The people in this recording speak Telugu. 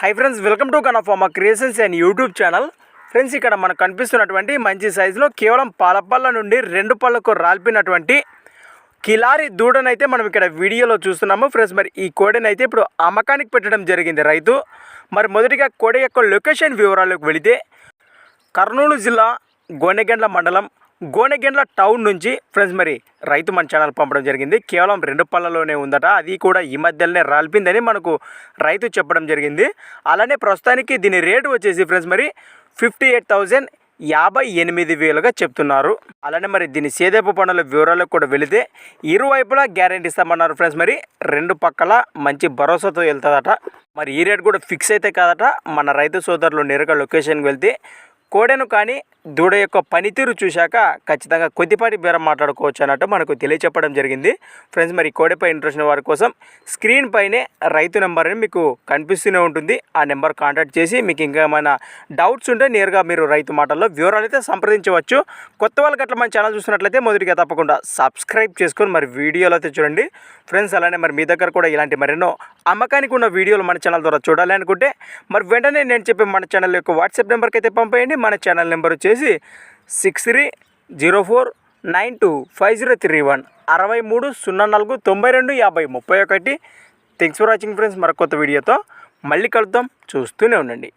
హై ఫ్రెండ్స్, వెల్కమ్ టు కనఫార్మా creations and YouTube channel. Friends, ఇక్కడ మనకు కనిపిస్తున్నటువంటి మంచి సైజులో కేవలం పాలపళ్ళ నుండి 2 పళ్ళకు రాల్పినటువంటి కిలారి దూడనైతే మనం ఇక్కడ వీడియోలో చూస్తున్నాము. ఫ్రెండ్స్, మరి ఈ కోడెనైతే ఇప్పుడు అమ్మకానికి పెట్టడం జరిగింది రైతు. మరి మొదటిగా కోడె యొక్క లొకేషన్ వివరాలకు వెళితే కర్నూలు జిల్లా గోనెగండ్ల మండలం గోనెగండ్ల టౌన్ నుంచి ఫ్రెండ్స్ మరి రైతు మన ఛానల్ పంపడం జరిగింది. కేవలం 2 పళ్ళలోనే ఉందట, అది కూడా ఈ మధ్యలోనే రాల్పిందని మనకు రైతు చెప్పడం జరిగింది. అలానే ప్రస్తుతానికి దీని రేటు వచ్చేసి ఫ్రెండ్స్ మరి 58,058 చెప్తున్నారు. అలానే మరి దీని సేదేపు పనుల వివరాలకు కూడా వెళితే ఇరువైపులా గ్యారెంటీ ఇస్తామన్నారు. ఫ్రెండ్స్, మరి 2 పక్కల మంచి భరోసాతో వెళ్తుందట. మరి ఈ రేటు కూడా ఫిక్స్ అయితే కాదట. మన రైతు సోదరులు నేరుగా లొకేషన్కి వెళ్తే కోడెను కానీ దూడ యొక్క పనితీరు చూశాక ఖచ్చితంగా కొద్దిపాటి బేరం మాట్లాడుకోవచ్చు అన్నట్టు మనకు తెలియచెప్పడం జరిగింది. ఫ్రెండ్స్, మరి కోడెపై ఇంట్రెస్ట్ ఉన్న వారి కోసం స్క్రీన్ పైనే రైతు నెంబర్ అని మీకు కనిపిస్తూనే ఉంటుంది. ఆ నెంబర్ కాంటాక్ట్ చేసి మీకు ఇంకా ఏమైనా డౌట్స్ ఉంటే నేరుగా మీరు రైతు మాటల్లో వివరాలు అయితే సంప్రదించవచ్చు. కొత్త వాళ్ళకి అట్లా మన ఛానల్ చూసినట్లయితే మొదటిగా తప్పకుండా సబ్స్క్రైబ్ చేసుకొని మరి వీడియోలు అయితే చూడండి. ఫ్రెండ్స్, అలానే మరి మీ దగ్గర కూడా ఇలాంటి మరెన్నో అమ్మకానికి ఉన్న వీడియోలు మన ఛానల్ ద్వారా చూడాలి అనుకుంటే మరి వెంటనే నేను చెప్పే మన ఛానల్ యొక్క వాట్సాప్ నెంబర్కి అయితే పంపేయండి. మన ఛానల్ నెంబర్ వచ్చేసి 6304925031 6304925031. Thanks for watching friends. మరొక కొత్త వీడియోతో మళ్ళీ కలుద్దాం. చూస్తూనే ఉండండి.